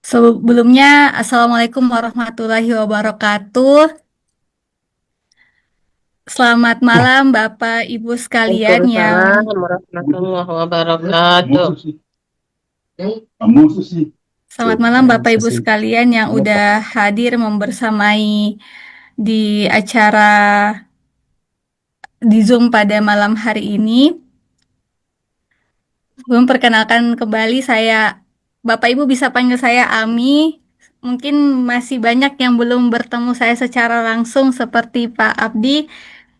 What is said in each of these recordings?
Sebelumnya, Assalamualaikum warahmatullahi wabarakatuh. Selamat malam, Bapak Ibu sekalian yang Waalaikumsalam warahmatullahi wabarakatuh. Selamat malam, Bapak Ibu sekalian yang udah hadir membersamai di acara di Zoom pada malam hari ini. Sebelum perkenalkan kembali, Bapak Ibu bisa panggil saya Ami. Mungkin masih banyak yang belum bertemu saya secara langsung seperti Pak Abdi.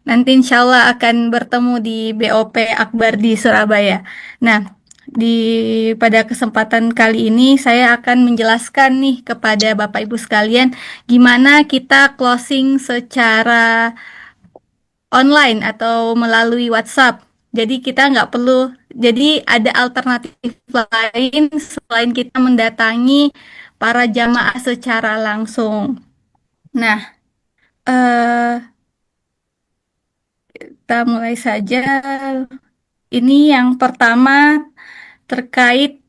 Nanti insya Allah akan bertemu di BOP Akbar di Surabaya. Nah, di pada kesempatan kali ini saya akan menjelaskan nih kepada Bapak Ibu sekalian gimana kita closing secara online atau melalui WhatsApp. Jadi kita nggak perlu, jadi ada alternatif lain selain kita mendatangi para jamaah secara langsung. Nah, eh, kita mulai saja. Ini yang pertama terkait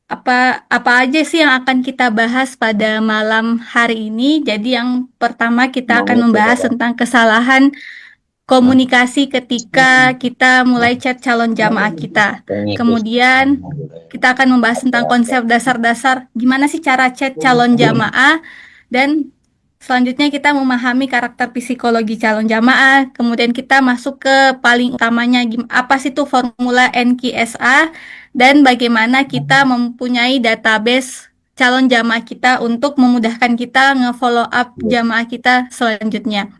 apa apa aja sih yang akan kita bahas pada malam hari ini. Jadi yang pertama kita akan membahas tentang kesalahan komunikasi ketika kita mulai chat calon jamaah kita. Kemudian kita akan membahas tentang konsep dasar-dasar gimana sih cara chat calon jamaah dan selanjutnya kita memahami karakter psikologi calon jamaah. Kemudian kita masuk ke paling utamanya apa sih itu formula NQSA dan bagaimana kita mempunyai database calon jamaah kita untuk memudahkan kita nge-follow up jamaah kita selanjutnya.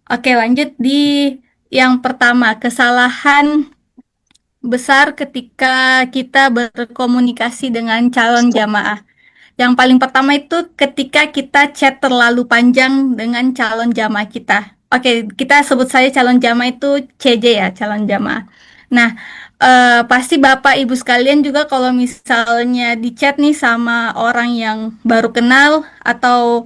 Oke, lanjut di yang pertama, kesalahan besar ketika kita berkomunikasi dengan calon jamaah. Yang paling pertama itu ketika kita chat terlalu panjang dengan calon jamaah kita. Oke, kita sebut saja calon jamaah itu CJ ya, calon jamaah. Nah, pasti Bapak Ibu sekalian juga kalau misalnya di chat nih sama orang yang baru kenal atau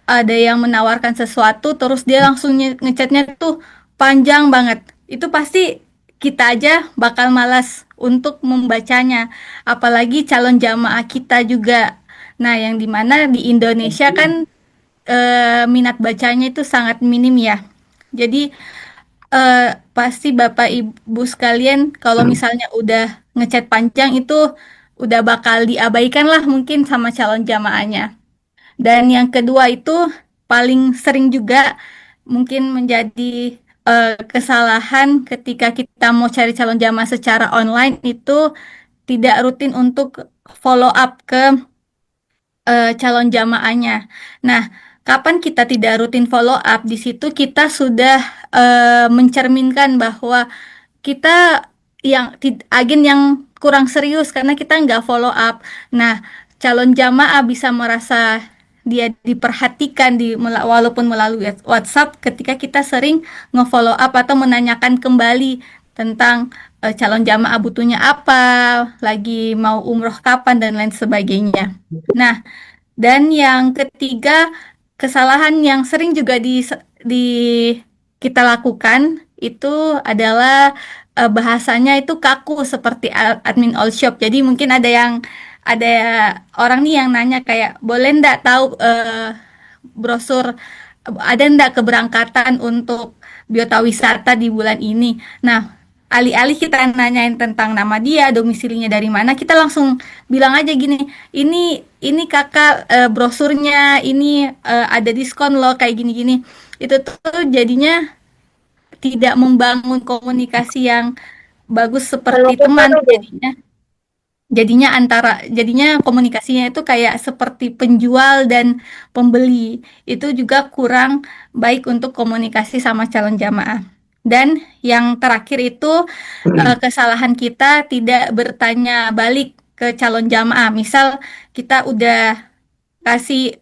ada yang menawarkan sesuatu terus dia langsung ngechatnya tuh panjang banget. Itu pasti kita aja bakal malas untuk membacanya. Apalagi calon jamaah kita juga. Nah, yang dimana di Indonesia kan minat bacanya itu sangat minim ya. Jadi pasti Bapak Ibu sekalian kalau misalnya udah ngechat panjang itu udah bakal diabaikan lah mungkin sama calon jamaahnya. Dan yang kedua itu paling sering juga mungkin menjadi kesalahan ketika kita mau cari calon jamaah secara online itu tidak rutin untuk follow up ke calon jamaahnya. Nah, kapan kita tidak rutin follow up, di situ kita sudah mencerminkan bahwa kita agen yang kurang serius karena kita nggak follow up. Nah, calon jamaah bisa merasa dia diperhatikan walaupun melalui WhatsApp ketika kita sering nge-follow up atau menanyakan kembali tentang calon jamaah butuhnya apa, lagi mau umroh kapan dan lain sebagainya. Nah, dan yang ketiga, kesalahan yang sering juga di kita lakukan itu adalah bahasanya itu kaku seperti admin all shop. Jadi mungkin ada orang nih yang nanya kayak boleh ndak tahu brosur ada ndak keberangkatan untuk biota wisata di bulan ini. Nah, alih-alih kita nanyain tentang nama dia, domisilinya dari mana, kita langsung bilang aja gini, ini kakak brosurnya, ini ada diskon loh kayak gini-gini. Itu tuh jadinya tidak membangun komunikasi yang bagus Kalau seperti kita teman tuh, jadinya komunikasinya itu kayak seperti penjual dan pembeli. Itu juga kurang baik untuk komunikasi sama calon jamaah. Dan yang terakhir itu kesalahan kita tidak bertanya balik ke calon jamaah. Misal kita udah kasih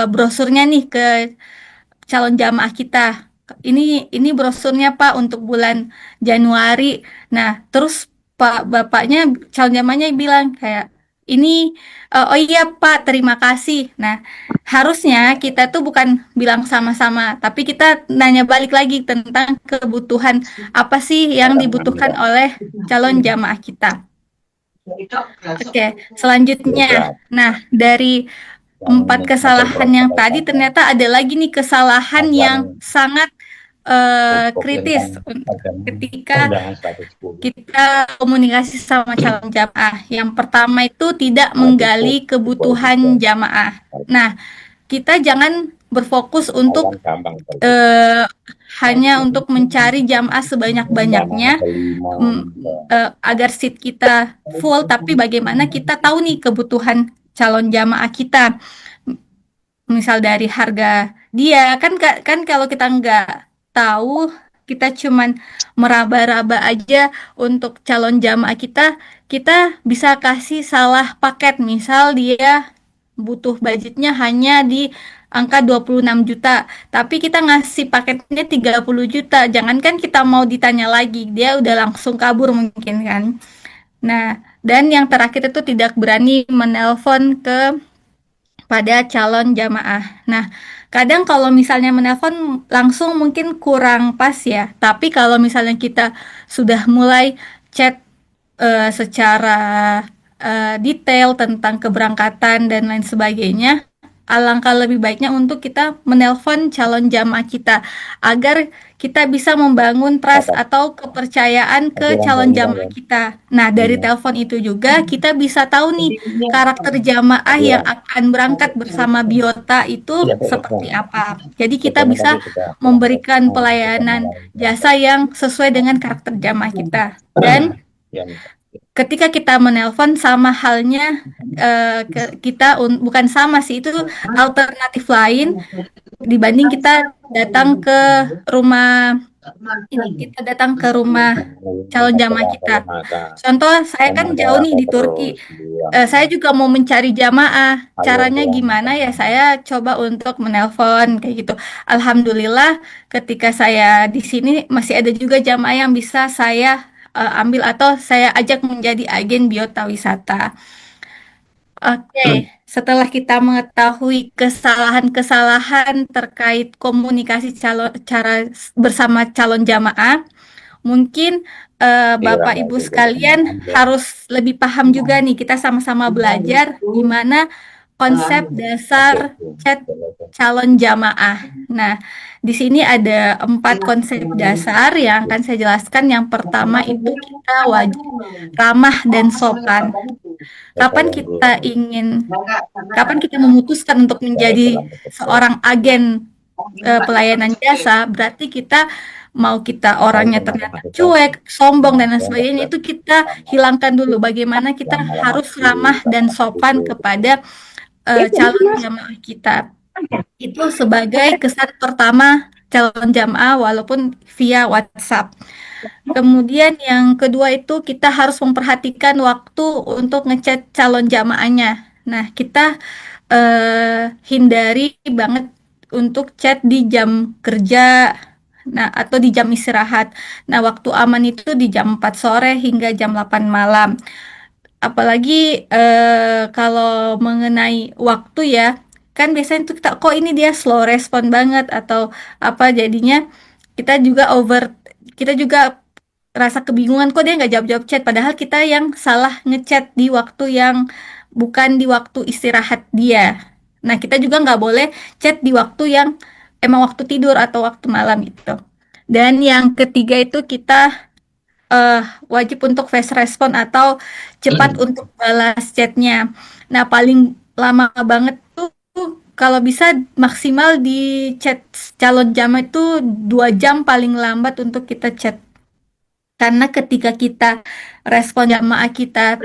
brosurnya nih ke calon jamaah kita. Ini brosurnya Pak untuk bulan Januari. Nah, terus bapaknya calon jamaahnya bilang kayak ini oh iya Pak, terima kasih. Nah, harusnya kita tuh bukan bilang sama-sama, tapi kita nanya balik lagi tentang kebutuhan apa sih yang dibutuhkan oleh calon jamaah kita. Oke, selanjutnya. berat Nah, dari yang empat masuk kesalahan yang tadi berat ternyata ada lagi nih kesalahan yang agar sangat pokoknya kritis akan ketika undangan 110 kita komunikasi sama calon jamaah. Yang pertama itu tidak cukup menggali cukup juga kebutuhan jamaah. Nah, kita jangan berfokus awan untuk gampang terjadi eh, hanya untuk mencari jamaah undangan sebanyak-banyaknya kelima agar seat kita full, tapi bagaimana kita tahu nih kebutuhan calon jamaah kita, misal dari harga dia kan kalau kita nggak tahu, kita cuman meraba-raba aja untuk calon jamaah kita, kita bisa kasih salah paket. Misal dia butuh budgetnya hanya di angka 26 juta, tapi kita ngasih paketnya 30 juta. Jangankan kita mau ditanya lagi, dia udah langsung kabur mungkin kan. Nah, dan yang terakhir itu tidak berani menelpon pada calon jamaah. Nah, kadang kalau misalnya menelpon langsung mungkin kurang pas ya. Tapi kalau misalnya kita sudah mulai chat secara detail tentang keberangkatan dan lain sebagainya, alangkah lebih baiknya untuk kita menelpon calon jamaah kita agar kita bisa membangun trust dapat atau kepercayaan ke aturan calon dari jamaah dalam kita. Nah, dari ini telepon itu juga kita bisa tahu nih karakter jamaah yang aturan akan berangkat bersama biota itu tidak seperti berkekuatan apa. Jadi kita pokoknya tadi bisa sudah berangkat memberikan sudah pelayanan mulai berangkat jasa yang sesuai dengan karakter jamaah kita. Dan yang ketika kita menelpon sama halnya kita bukan sama sih, itu alternatif lain dibanding kita datang ke rumah kita datang ke rumah calon jamaah setelah kita. dalam masa Contoh, saya kan memang jauh nih apa di Turki. terus bilang Saya juga mau mencari jamaah. ayo Caranya pulang gimana ya? Saya coba untuk menelpon kayak gitu. Alhamdulillah, ketika saya di sini masih ada juga jamaah yang bisa saya ambil atau saya ajak menjadi agen biota wisata. Oke, setelah kita mengetahui kesalahan-kesalahan terkait komunikasi bersama calon jamaah, mungkin hilang Bapak Ibu lagi sekalian harus lebih paham juga nih, kita sama-sama belajar gimana konsep dasar chat calon jamaah. Nah, di sini ada 4 konsep dasar yang akan saya jelaskan. Yang pertama itu kita wajib ramah dan sopan. Kapan kita ingin, kapan kita memutuskan untuk menjadi dalam bekerja seorang agen pelayanan jasa, berarti kita mau kita saya orangnya pernah ternyata masuk kelas cuek, sombong dan lain saya nggak sebagainya, jelas itu kita hilangkan dulu. Bagaimana kita yang malam harus mati ramah dan karena sopan itu kepada calon jamaah kita. Itu sebagai kesan pertama calon jamaah walaupun via WhatsApp. Kemudian yang kedua itu kita harus memperhatikan waktu untuk ngechat calon jamaahnya. Nah, kita hindari banget untuk chat di jam kerja, nah atau di jam istirahat. Nah, waktu aman itu di jam 4 sore hingga jam 8 malam. Apalagi kalau mengenai waktu ya, kan biasanya tuh kita kok ini dia slow respon banget atau apa, jadinya kita juga rasa kebingungan kok dia nggak jawab-jawab chat, padahal kita yang salah ngechat di waktu yang bukan di waktu istirahat dia. Nah, kita juga nggak boleh chat di waktu yang emang waktu tidur atau waktu malam itu. Dan yang ketiga itu kita eh, wajib untuk fast respon atau cepat untuk balas chatnya. Nah, paling lama banget tuh kalau bisa maksimal di chat calon jamaah itu 2 jam paling lambat untuk kita chat. Karena ketika kita respon jamaah kita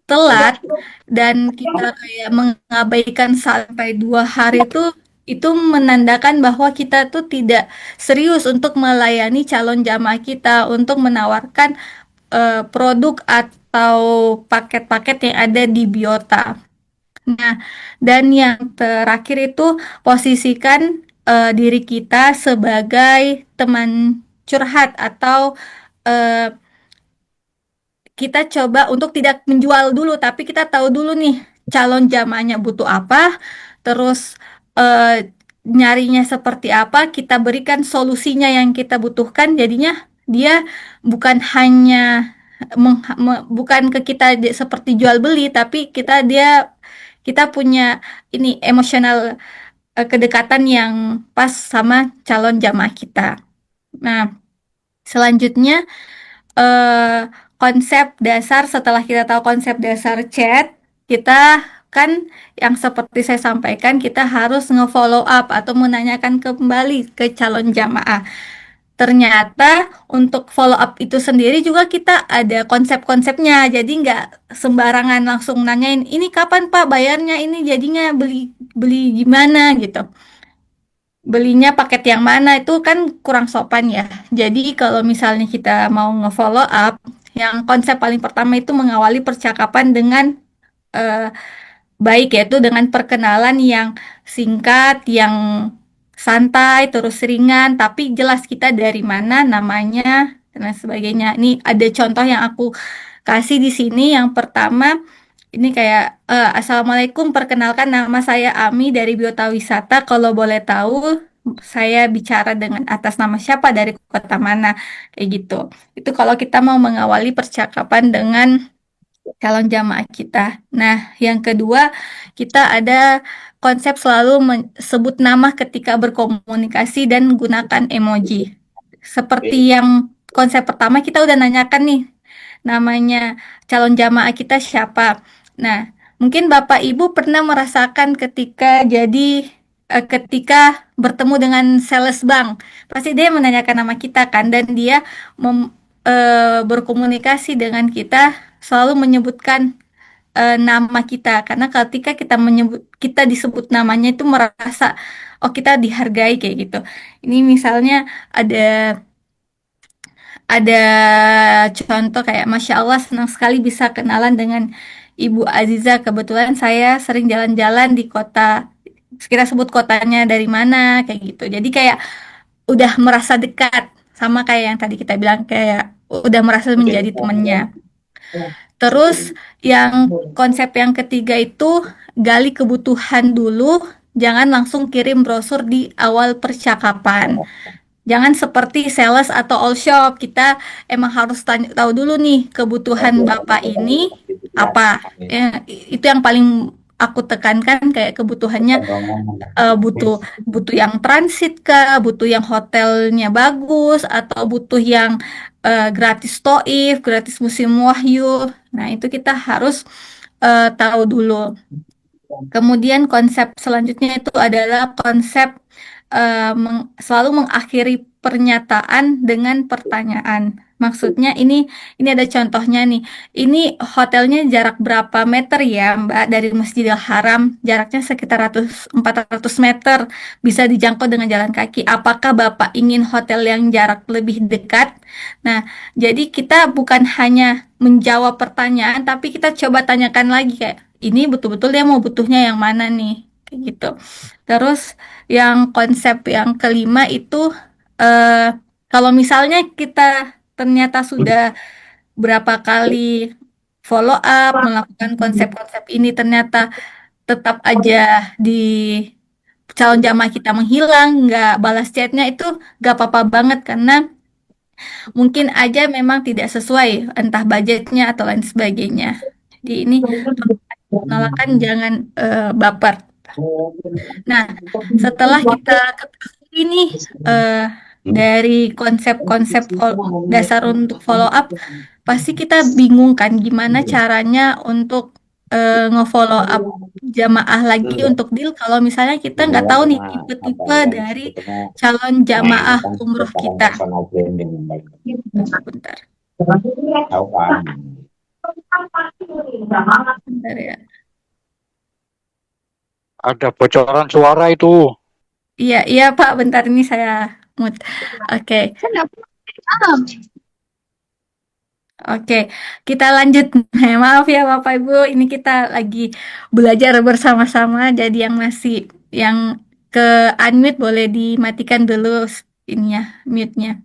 telat dan kita kayak mengabaikan sampai 2 hari itu menandakan bahwa kita tuh tidak serius untuk melayani calon jamaah kita untuk menawarkan produk atau paket-paket yang ada di Biota. Nah, dan yang terakhir itu posisikan diri kita sebagai teman curhat atau eh, kita coba untuk tidak menjual dulu, tapi kita tahu dulu nih calon jamaahnya butuh apa, terus nyarinya seperti apa, kita berikan solusinya yang kita butuhkan. Jadinya dia bukan hanya bukan ke kita seperti jual beli, tapi kita punya ini emosional, kedekatan yang pas sama calon jamaah kita. Nah, selanjutnya, eh, konsep dasar setelah kita tahu konsep dasar chat, kita kan yang seperti saya sampaikan, kita harus nge-follow up atau menanyakan kembali ke calon jamaah. Ternyata untuk follow up itu sendiri juga kita ada konsep-konsepnya. Jadi nggak sembarangan langsung nanyain, ini kapan Pak bayarnya, ini jadinya beli beli gimana gitu. Belinya paket yang mana itu kan kurang sopan ya. Jadi kalau misalnya kita mau nge-follow up, yang konsep paling pertama itu mengawali percakapan dengan eh, baik, yaitu dengan perkenalan yang singkat, yang santai, terus ringan, tapi jelas kita dari mana, namanya, dan lain sebagainya. Ini ada contoh yang aku kasih di sini. Yang pertama, ini kayak, Assalamualaikum, perkenalkan nama saya Ami dari Biota Wisata. Kalau boleh tahu, saya bicara dengan atas nama siapa, dari kota mana, kayak gitu. Itu kalau kita mau mengawali percakapan dengan calon jamaah kita. Nah, yang kedua, kita ada konsep selalu sebut nama ketika berkomunikasi dan gunakan emoji. Seperti yang konsep pertama, kita udah nanyakan nih, namanya calon jamaah kita siapa. Nah, mungkin Bapak Ibu pernah merasakan ketika bertemu dengan sales bank, pasti dia menanyakan nama kita kan, dan dia berkomunikasi dengan kita selalu menyebutkan nama kita, karena ketika kita disebut namanya itu merasa, oh, kita dihargai kayak gitu. Ini misalnya ada ada contoh kayak, Masya Allah, senang sekali bisa kenalan dengan Ibu Aziza. Kebetulan saya sering jalan-jalan di kota, kita sebut kotanya dari mana, kayak gitu. Jadi kayak udah merasa dekat, sama kayak yang tadi kita bilang, kayak udah merasa menjadi temannya. Terus yang konsep yang ketiga itu, gali kebutuhan dulu, jangan langsung kirim brosur di awal percakapan. Jangan seperti sales atau all shop, kita emang harus tahu dulu nih kebutuhan Bapak ini apa. Itu yang paling aku tekankan, kayak kebutuhannya, butuh butuh yang transit kah, butuh yang hotelnya bagus, atau butuh yang gratis toif, gratis musim wahyu. Nah, itu kita harus tahu dulu. Kemudian konsep selanjutnya itu adalah konsep selalu mengakhiri pernyataan dengan pertanyaan. Maksudnya ini ada contohnya nih. Ini hotelnya jarak berapa meter ya, Mbak, dari Masjidil Haram? Jaraknya sekitar 400 meter, bisa dijangkau dengan jalan kaki. Apakah Bapak ingin hotel yang jarak lebih dekat? Nah, jadi kita bukan hanya menjawab pertanyaan, tapi kita coba tanyakan lagi, kayak, ini betul-betul dia mau butuhnya yang mana nih, kayak gitu. Terus yang konsep yang kelima itu, eh, kalau misalnya kita ternyata sudah berapa kali follow up melakukan konsep-konsep ini, ternyata tetap aja di calon jamaah kita menghilang, nggak balas chatnya, itu nggak apa-apa banget, karena mungkin aja memang tidak sesuai, entah budgetnya atau lain sebagainya. Jadi ini penolakan, jangan baper. Nah, setelah kita ketahui nih, dari konsep-konsep dasar untuk follow up, pasti kita bingung kan gimana caranya untuk nge-follow up jamaah lagi untuk deal, kalau misalnya kita nggak tahu nih tipe-tipe dari calon jamaah umroh kita. Bentar, bentar ya. Ada bocoran suara itu. Iya, iya Pak, bentar ini saya mute. Oke. Oke, kita lanjut. Maaf ya Bapak Ibu, ini kita lagi belajar bersama-sama. Jadi yang ke unmute boleh dimatikan dulu ininya, mute-nya.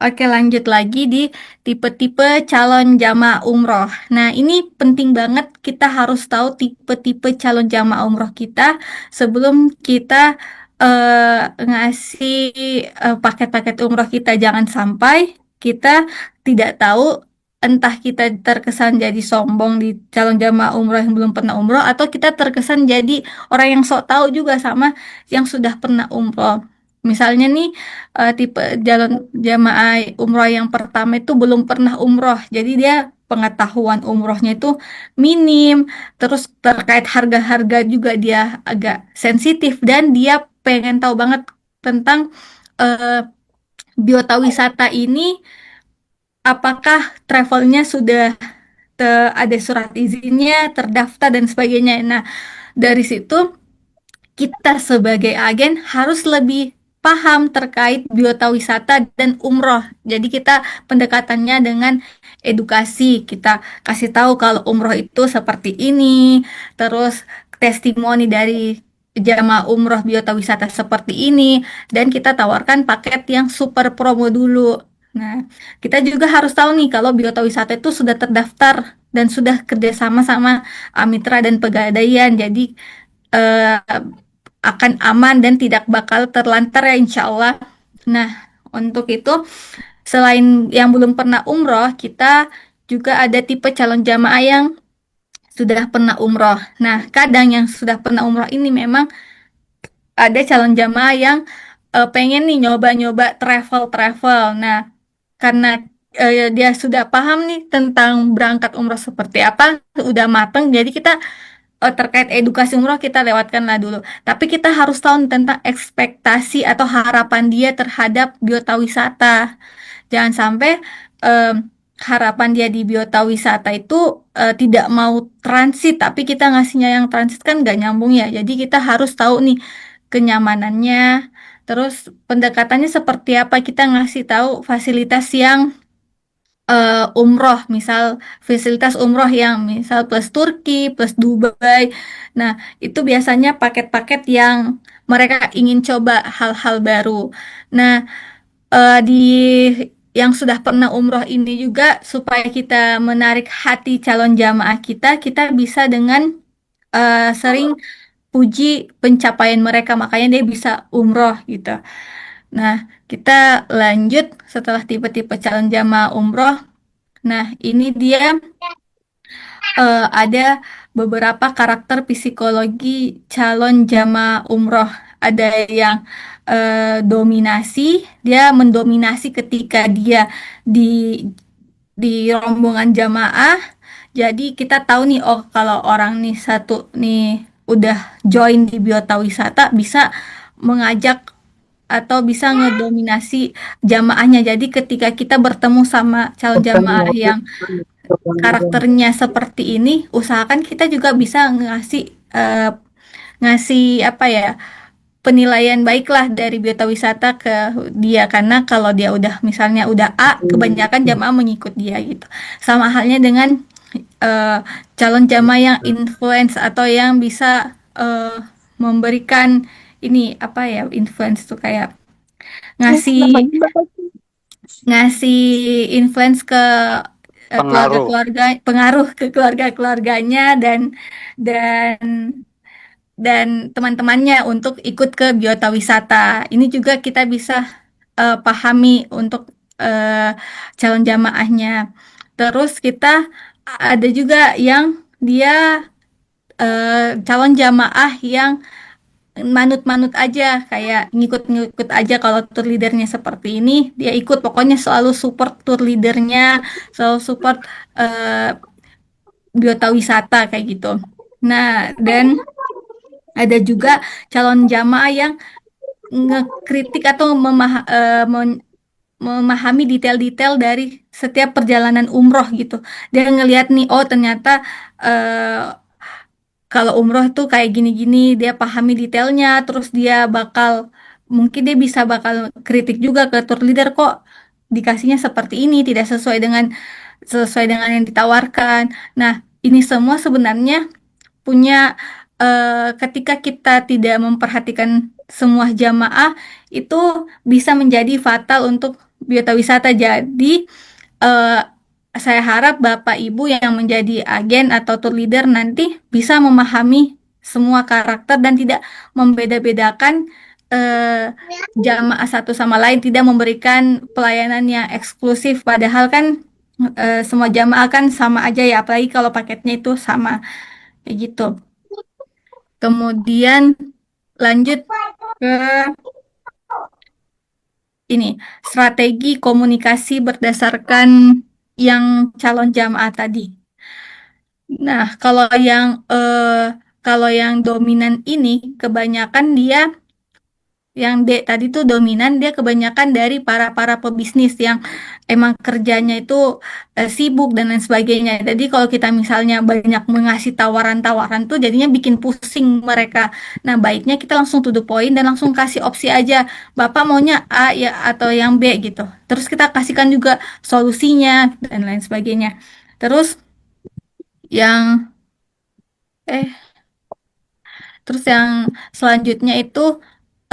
Oke, lanjut lagi di tipe-tipe calon jamaah umroh. Nah, ini penting banget, kita harus tahu tipe-tipe calon jamaah umroh kita sebelum kita ngasih paket-paket umroh kita. Jangan sampai kita tidak tahu, entah kita terkesan jadi sombong di calon jamaah umroh yang belum pernah umroh, atau kita terkesan jadi orang yang sok tahu juga sama yang sudah pernah umroh. Misalnya nih, tipe calon jamaah umroh yang pertama itu belum pernah umroh, jadi dia pengetahuan umrohnya itu minim. Terus terkait harga-harga juga dia agak sensitif, dan dia pengen tahu banget tentang eh, biota wisata ini, apakah travelnya sudah ada surat izinnya, terdaftar dan sebagainya. Nah, dari situ kita sebagai agen harus lebih paham terkait biota wisata dan umroh. Jadi kita pendekatannya dengan edukasi, kita kasih tahu kalau umroh itu seperti ini, terus testimoni dari jamaah umroh biota wisata seperti ini, dan kita tawarkan paket yang super promo dulu. Nah, kita juga harus tahu nih kalau biota wisata itu sudah terdaftar dan sudah kerjasama sama Amitra dan Pegadaian. Jadi eh, akan aman dan tidak bakal terlantar ya, insya Allah. Nah, untuk itu, selain yang belum pernah umroh, kita juga ada tipe calon jamaah yang sudah pernah umroh. Nah, kadang yang sudah pernah umroh ini memang ada calon jamaah yang pengen nih nyoba-nyoba travel-travel. Nah, karena dia sudah paham nih tentang berangkat umroh seperti apa, udah mateng, jadi kita terkait edukasi umroh kita lewatkanlah dulu. Tapi kita harus tahu tentang ekspektasi atau harapan dia terhadap biota wisata. Jangan sampai em, harapan dia di biota wisata itu tidak mau transit, tapi kita ngasihnya yang transit kan nggak nyambung ya. Jadi kita harus tahu nih kenyamanannya, terus pendekatannya seperti apa. Kita ngasih tahu fasilitas yang umroh, misal fasilitas umroh yang misal plus Turki, plus Dubai. Nah, itu biasanya paket-paket yang mereka ingin coba hal-hal baru. Nah, di yang sudah pernah umroh ini juga, supaya kita menarik hati calon jamaah kita, kita bisa dengan sering puji pencapaian mereka, makanya dia bisa umroh gitu. Nah, kita lanjut setelah tipe-tipe calon jamaah umroh. Nah, ini dia ada beberapa karakter psikologi calon jamaah umroh. Ada yang dominasi, dia mendominasi ketika dia di rombongan jamaah. Jadi kita tahu nih, oh kalau orang nih satu nih udah join di biota wisata, bisa mengajak atau bisa ngedominasi jamaahnya. Jadi ketika kita bertemu sama calon jamaah yang karakternya seperti ini, usahakan kita juga bisa ngasih eh, ngasih apa ya, penilaian baiklah dari biota wisata ke dia, karena kalau dia udah misalnya udah A, kebanyakan jamaah mengikut dia gitu. Sama halnya dengan eh, calon jamaah yang influence atau yang bisa memberikan ini apa ya, influence tuh kayak ngasih ngasih influence ke Pengaruh. keluarga-keluarga, pengaruh ke keluarga-keluarganya dan teman-temannya untuk ikut ke biota wisata. Ini juga kita bisa pahami untuk eh, calon jamaahnya. Terus kita ada juga yang dia calon jamaah yang manut-manut aja, kayak ngikut-ngikut aja kalau tour leadernya seperti ini, dia ikut, pokoknya selalu support tour leadernya, selalu support eh, biota wisata kayak gitu. Nah, dan ada juga calon jamaah yang ngekritik atau memahami detail-detail dari setiap perjalanan umroh gitu. Dia ngelihat nih, oh ternyata eh, kalau umroh itu kayak gini-gini, dia pahami detailnya, terus dia bakal, mungkin dia bisa bakal kritik juga ke tour leader, kok dikasihnya seperti ini, tidak sesuai dengan yang ditawarkan. Nah, ini semua sebenarnya punya ketika kita tidak memperhatikan semua jamaah, itu bisa menjadi fatal untuk biota wisata. Jadi eh, saya harap Bapak Ibu yang menjadi agen atau tour leader nanti bisa memahami semua karakter dan tidak membeda-bedakan eh, jamaah satu sama lain, tidak memberikan pelayanan yang eksklusif. Padahal kan semua jamaah kan sama aja ya, apalagi kalau paketnya itu sama kayak gitu. Kemudian lanjut ke ini strategi komunikasi berdasarkan yang calon jamaah tadi. Nah, kalau yang dominan ini kebanyakan dia yang D tadi tuh dominan dia kebanyakan dari para pebisnis yang emang kerjanya itu sibuk dan lain sebagainya. Jadi kalau kita misalnya banyak mengasih tawaran-tawaran tuh jadinya bikin pusing mereka. Nah, baiknya kita langsung to the point dan langsung kasih opsi aja. Bapak maunya A ya atau yang B gitu. Terus kita kasihkan juga solusinya dan lain sebagainya. Terus yang eh terus yang selanjutnya itu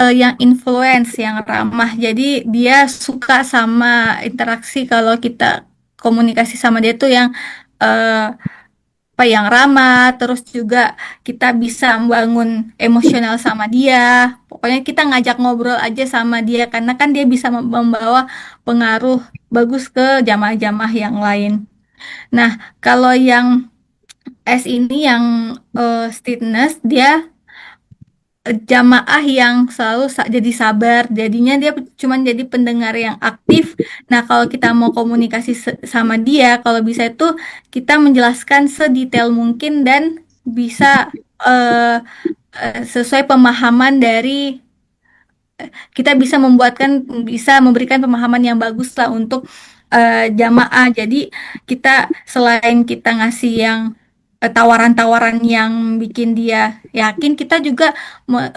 yang influence, yang ramah. Jadi dia suka sama interaksi kalau kita komunikasi sama dia tuh yang eh, apa yang ramah, terus juga kita bisa membangun emosional sama dia. Pokoknya kita ngajak ngobrol aja sama dia karena kan dia bisa membawa pengaruh bagus ke jamaah-jamaah yang lain. Nah, kalau yang S ini yang steadiness dia jamaah yang selalu jadi sabar, jadinya dia cuma jadi pendengar yang aktif. Nah, kalau kita mau komunikasi sama dia, kalau bisa itu kita menjelaskan sedetail mungkin dan bisa eh, sesuai pemahaman dari kita bisa memberikan pemahaman yang bagus lah untuk jamaah. Jadi kita selain kita ngasih yang tawaran-tawaran yang bikin dia yakin, kita juga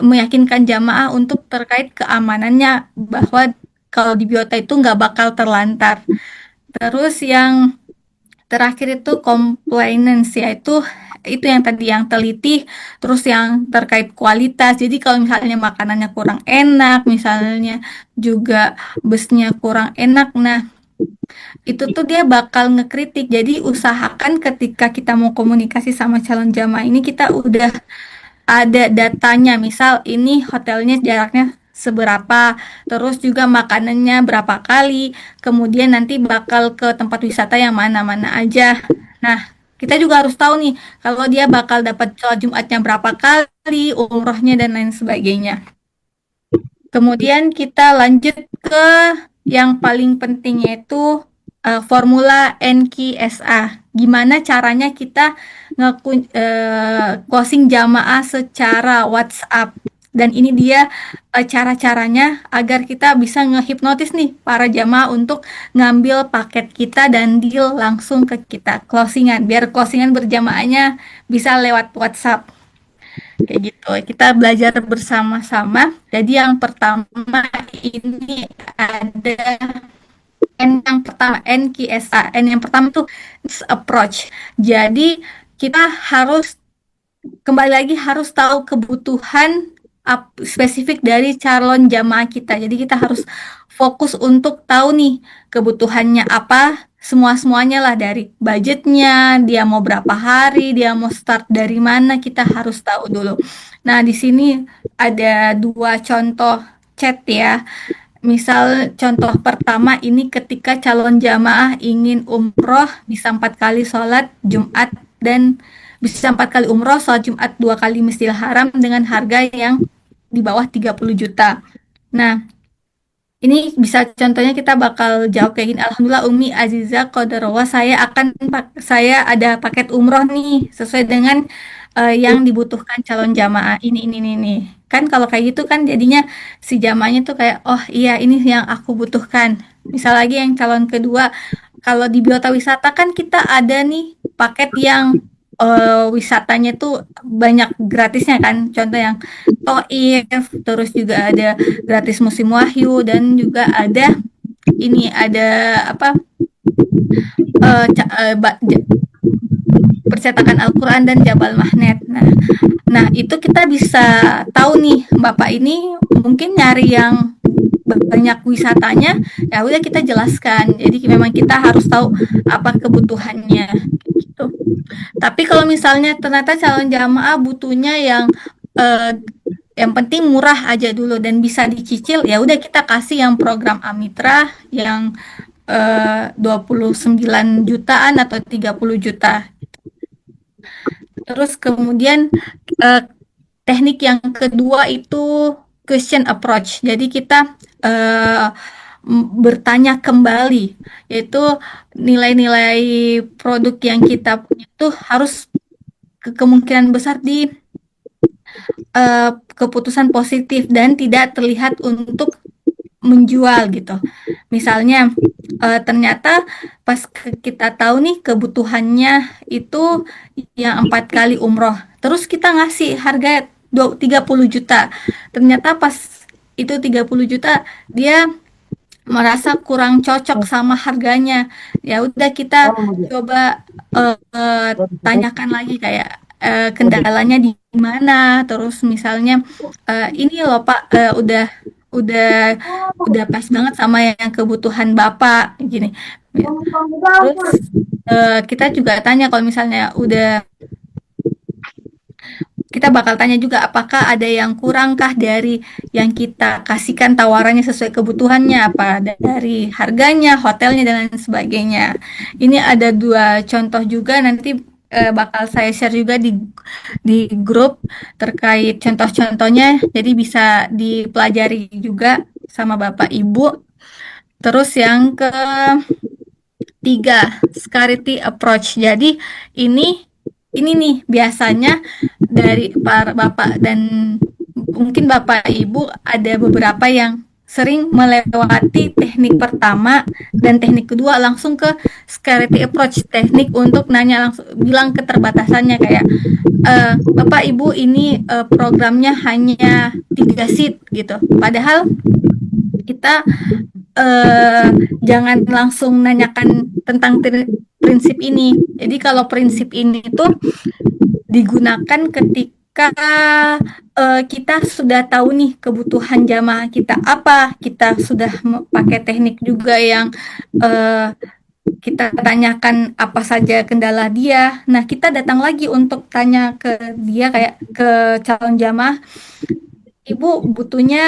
meyakinkan jamaah untuk terkait keamanannya bahwa kalau di biota itu nggak bakal terlantar. Terus yang terakhir itu compliance, yaitu itu yang tadi yang teliti, terus yang terkait kualitas. Jadi kalau misalnya makanannya kurang enak, misalnya juga busnya kurang enak, nah itu tuh dia bakal ngekritik. Jadi usahakan ketika kita mau komunikasi sama calon jamaah ini kita udah ada datanya. Misal ini hotelnya jaraknya seberapa, terus juga makanannya berapa kali, kemudian nanti bakal ke tempat wisata yang mana-mana aja. Nah, kita juga harus tahu nih kalau dia bakal dapat sholat Jumatnya berapa kali, umrohnya dan lain sebagainya. Kemudian kita lanjut ke yang paling penting yaitu formula NQSA. Gimana caranya kita closing jamaah secara WhatsApp. Dan ini dia cara-caranya agar kita bisa ngehipnotis nih para jamaah untuk ngambil paket kita dan deal langsung ke kita closingan. Biar closingan berjamaahnya bisa lewat WhatsApp. Kayak gitu. Kita belajar bersama-sama. Jadi yang pertama ini ada yang pertama NQSA. Yang pertama tuh approach. Jadi kita harus kembali lagi harus tahu kebutuhan spesifik dari calon jamaah kita. Jadi kita harus fokus untuk tahu nih kebutuhannya apa, semuanya lah dari budgetnya, dia mau berapa hari, dia mau start dari mana, kita harus tahu dulu. Nah, di sini ada dua contoh chat ya. Misal contoh pertama ini ketika calon jamaah ingin umroh bisa 4 kali sholat Jumat dan bisa 4 kali umroh, sholat Jumat 2 kali Masjidil Haram dengan harga yang di bawah 30 juta. Nah, ini bisa contohnya kita bakal jawab kayak gini. Alhamdulillah Umi Aziza Qadarullah, saya ada paket umroh nih sesuai dengan yang dibutuhkan calon jamaah ini. Kan kalau kayak gitu kan jadinya si jamaahnya tuh kayak oh iya ini yang aku butuhkan. Misal lagi yang calon kedua, kalau di Biota Wisata kan kita ada nih paket yang wisatanya tuh banyak gratisnya kan. Contoh yang Toif, terus juga ada gratis musim wahyu dan juga ada ini ada apa percetakan Al-Quran dan Jabal Mahnet. Nah, itu kita bisa tahu nih Bapak ini mungkin nyari yang banyak wisatanya, ya udah kita jelaskan. Jadi memang kita harus tahu apa kebutuhannya gitu. Tapi kalau misalnya ternyata calon jamaah butuhnya yang yang penting murah aja dulu dan bisa dicicil, ya udah kita kasih yang program Amitra yang 29 jutaan atau 30 juta. Terus kemudian eh, teknik yang kedua itu question approach. Jadi kita eh, bertanya kembali, yaitu nilai-nilai produk yang kita punya itu harus kemungkinan besar di keputusan positif dan tidak terlihat untuk menjual gitu. Misalnya ternyata pas kita tahu nih kebutuhannya itu yang 4 kali umroh, terus kita ngasih harga 30 juta. Ternyata pas itu 30 juta dia merasa kurang cocok sama harganya. Ya udah kita coba tanyakan lagi kayak kendalanya di mana. Terus misalnya ini loh Pak, udah udah pas banget sama yang kebutuhan Bapak gini. Terus kita juga tanya kalau misalnya kita bakal tanya juga apakah ada yang kurangkah dari yang kita kasihkan tawarannya sesuai kebutuhannya, apa dari harganya, hotelnya dan lain sebagainya. Ini ada 2 contoh juga, nanti bakal saya share juga di grup terkait contoh-contohnya, jadi bisa dipelajari juga sama Bapak Ibu. Terus yang ketiga, scarcity approach. Jadi ini nih biasanya dari para Bapak dan mungkin Bapak Ibu ada beberapa yang sering melewati teknik pertama dan teknik kedua langsung ke scarcity approach, teknik untuk nanya langsung, bilang keterbatasannya kayak Bapak Ibu ini programnya hanya 3 seat gitu. Padahal kita jangan langsung nanyakan tentang prinsip ini. Jadi kalau prinsip ini tuh digunakan ketika kita sudah tahu nih kebutuhan jamaah kita apa, kita sudah pakai teknik juga yang kita tanyakan apa saja kendala dia. Nah, kita datang lagi untuk tanya ke dia kayak ke calon jamaah, Ibu butuhnya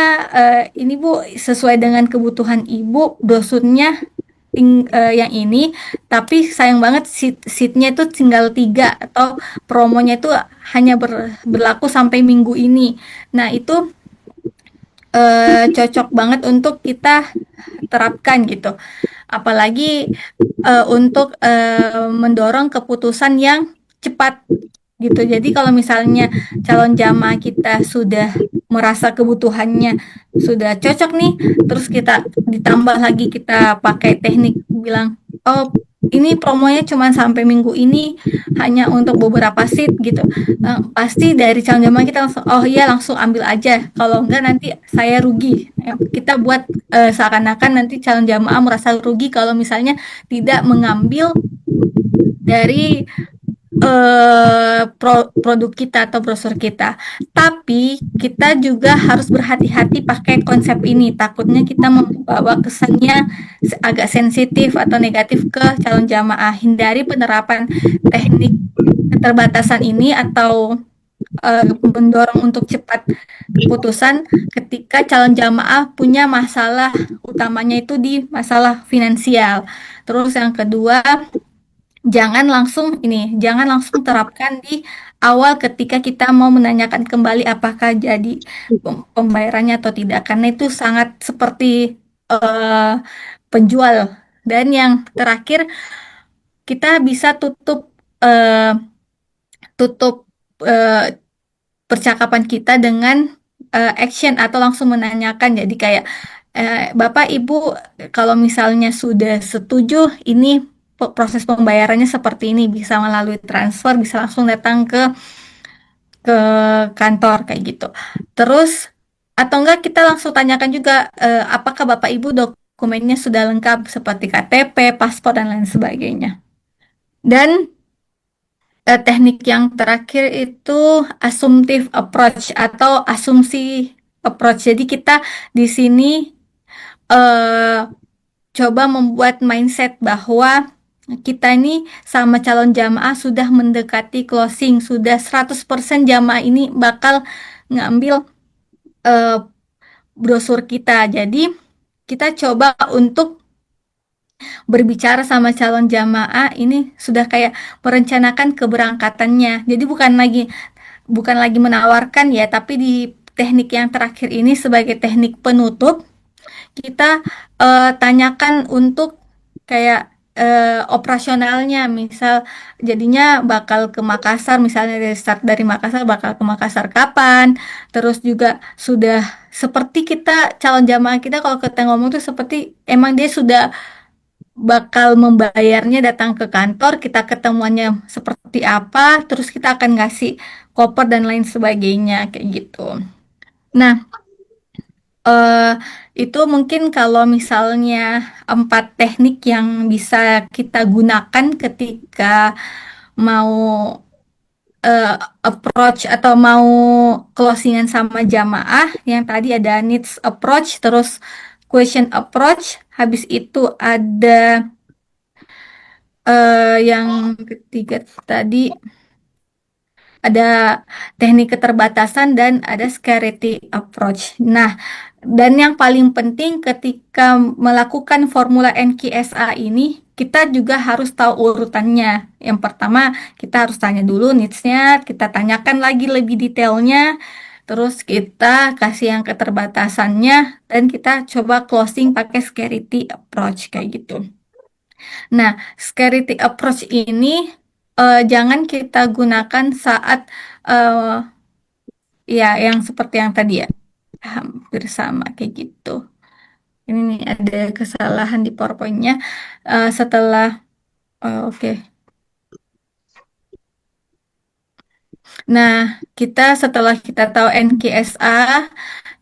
ini Bu sesuai dengan kebutuhan Ibu, brosurnya yang ini, tapi sayang banget seatnya itu tinggal 3 atau promonya itu hanya berlaku sampai minggu ini. Nah itu cocok banget untuk kita terapkan gitu. Apalagi untuk mendorong keputusan yang cepat gitu. Jadi kalau misalnya calon jamaah kita sudah merasa kebutuhannya sudah cocok nih, terus kita ditambah lagi kita pakai teknik bilang, oh ini promonya cuma sampai minggu ini, hanya untuk beberapa seat gitu. Nah, pasti dari calon jamaah kita langsung, oh iya langsung ambil aja. Kalau enggak nanti saya rugi. Kita buat seakan-akan nanti calon jamaah merasa rugi kalau misalnya tidak mengambil dari produk kita atau brosur kita. Tapi kita juga harus berhati-hati pakai konsep ini. Takutnya kita membawa kesannya agak sensitif atau negatif ke calon jamaah. Hindari penerapan teknik keterbatasan ini atau mendorong untuk cepat keputusan ketika calon jamaah punya masalah utamanya itu di masalah finansial. Terus yang kedua, jangan langsung terapkan di awal ketika kita mau menanyakan kembali apakah jadi pembayarannya atau tidak, karena itu sangat seperti penjual. Dan yang terakhir, kita bisa eh, tutup percakapan kita dengan action atau langsung menanyakan. Jadi kayak Bapak Ibu kalau misalnya sudah setuju ini proses pembayarannya seperti ini, bisa melalui transfer, bisa langsung datang ke kantor kayak gitu. Terus atau enggak kita langsung tanyakan juga apakah Bapak Ibu dokumennya sudah lengkap seperti KTP, paspor dan lain sebagainya. Dan teknik yang terakhir itu assumptive approach atau asumsi approach. Jadi kita di sini coba membuat mindset bahwa kita ini sama calon jamaah sudah mendekati closing, sudah 100% jamaah ini bakal ngambil eh, brosur kita. Jadi kita coba untuk berbicara sama calon jamaah ini sudah kayak merencanakan keberangkatannya. Jadi bukan lagi menawarkan ya, tapi di teknik yang terakhir ini sebagai teknik penutup kita tanyakan untuk kayak operasionalnya, misal jadinya bakal ke Makassar, misalnya dari start dari Makassar bakal ke Makassar kapan, terus juga sudah seperti kita calon jamaah kita kalau kita ngomong tuh seperti emang dia sudah bakal membayarnya datang ke kantor, kita ketemuannya seperti apa, terus kita akan ngasih koper dan lain sebagainya kayak gitu. Nah, eh, itu mungkin kalau misalnya 4 teknik yang bisa kita gunakan ketika mau eh, approach atau mau closingan sama jamaah. Yang tadi ada needs approach, terus question approach, habis itu ada yang ketiga tadi ada teknik keterbatasan dan ada scarcity approach. Nah, dan yang paling penting ketika melakukan formula NQSA ini, kita juga harus tahu urutannya. Yang pertama, kita harus tanya dulu needs-nya, kita tanyakan lagi lebih detailnya, terus kita kasih yang keterbatasannya, dan kita coba closing pakai scarcity approach kayak gitu. Nah, scarcity approach ini jangan kita gunakan saat eh, ya yang seperti yang tadi ya, hampir sama kayak gitu. Ini nih ada kesalahan di PowerPoint-nya. Setelah oke. Nah, setelah kita tahu NKSA,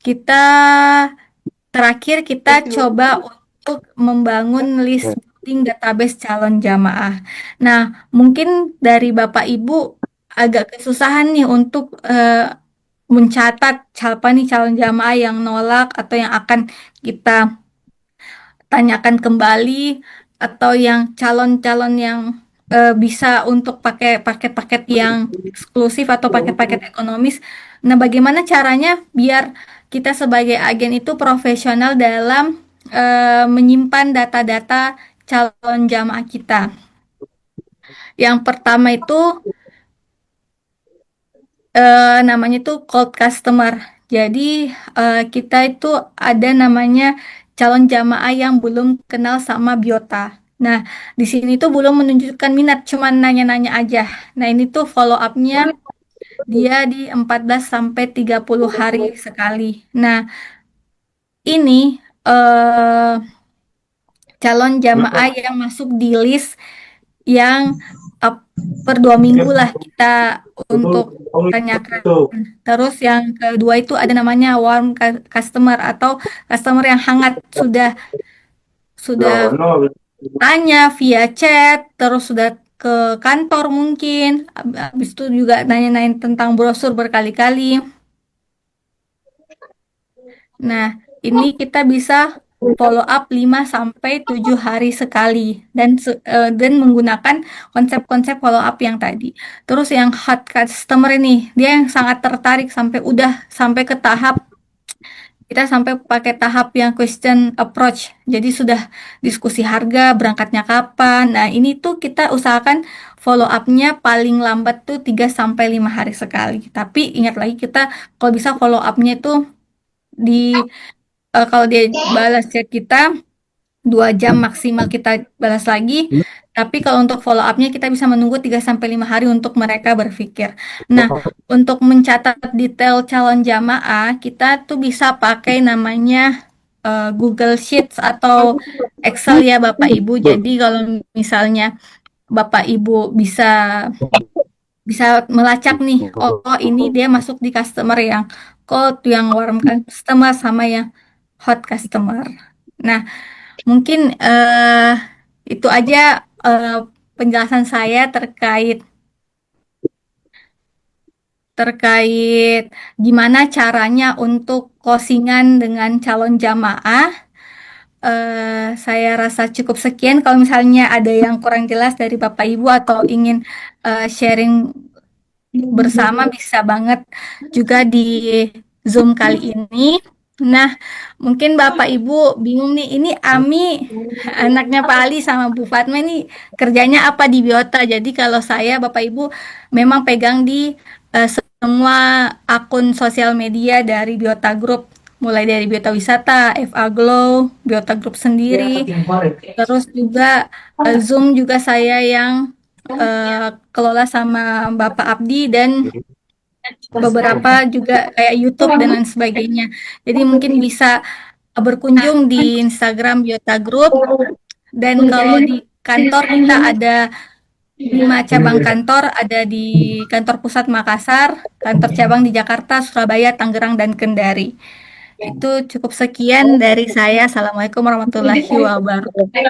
kita terakhir kita coba untuk membangun list building database calon jamaah. Nah, mungkin dari Bapak Ibu agak kesusahan nih untuk mencatat siapa nih calon jamaah yang nolak atau yang akan kita tanyakan kembali atau yang calon-calon yang bisa untuk pakai paket-paket yang eksklusif atau paket-paket ekonomis. Nah, bagaimana caranya biar kita sebagai agen itu profesional dalam menyimpan data-data calon jamaah kita? Yang pertama itu namanya itu cold customer. Jadi kita itu ada namanya calon jamaah yang belum kenal sama biota. Nah, di sini tuh belum menunjukkan minat, cuman nanya-nanya aja. Nah, ini tuh follow up-nya dia di 14 sampai 30 hari sekali. Nah, ini eh, calon jamaah yang masuk di list yang eh, per 2 minggu lah kita untuk tanyakan. Terus yang kedua itu ada namanya warm customer atau customer yang hangat, sudah tanya via chat, terus sudah ke kantor mungkin. Habis itu juga nanya-nanya tentang brosur berkali-kali. Nah, ini kita bisa follow up 5 sampai 7 hari sekali dan menggunakan konsep-konsep follow up yang tadi. Terus yang hot customer ini, dia yang sangat tertarik sampai ke tahap kita sampai pakai tahap yang question approach. Jadi sudah diskusi harga, berangkatnya kapan. Nah, ini tuh kita usahakan follow up-nya paling lambat tuh 3 sampai 5 hari sekali. Tapi ingat lagi kita kalau bisa follow up-nya itu di kalau dia balas chat kita 2 jam maksimal kita balas lagi. Tapi kalau untuk follow up-nya kita bisa menunggu 3 sampai 5 hari untuk mereka berpikir. Nah, untuk mencatat detail calon jamaah, kita tuh bisa pakai namanya Google Sheets atau Excel ya Bapak Ibu. Jadi kalau misalnya Bapak Ibu bisa bisa melacak nih, oh ini dia masuk di customer yang cold, yang warm customer sama yang hot customer. Nah, mungkin itu aja eh, penjelasan saya terkait gimana caranya untuk closingan dengan calon jamaah. Saya rasa cukup sekian. Kalau misalnya ada yang kurang jelas dari Bapak Ibu atau ingin sharing bersama, bisa banget juga di Zoom kali ini. Nah, mungkin Bapak Ibu bingung nih, ini Ami, anaknya Pak Ali sama Bu Fatma ini kerjanya apa di Biota. Jadi kalau saya, Bapak Ibu, memang pegang di semua akun sosial media dari Biota Group. Mulai dari Biota Wisata, FA Glow, Biota Group sendiri, terus juga Zoom juga saya yang kelola sama Bapak Abdi, dan beberapa juga kayak YouTube dan lain sebagainya. Jadi mungkin bisa berkunjung di Instagram Biota Group, dan kalau di kantor kita ada 5 cabang kantor, ada di kantor pusat Makassar, kantor cabang di Jakarta, Surabaya, Tangerang, dan Kendari. Itu cukup sekian dari saya. Assalamualaikum warahmatullahi wabarakatuh.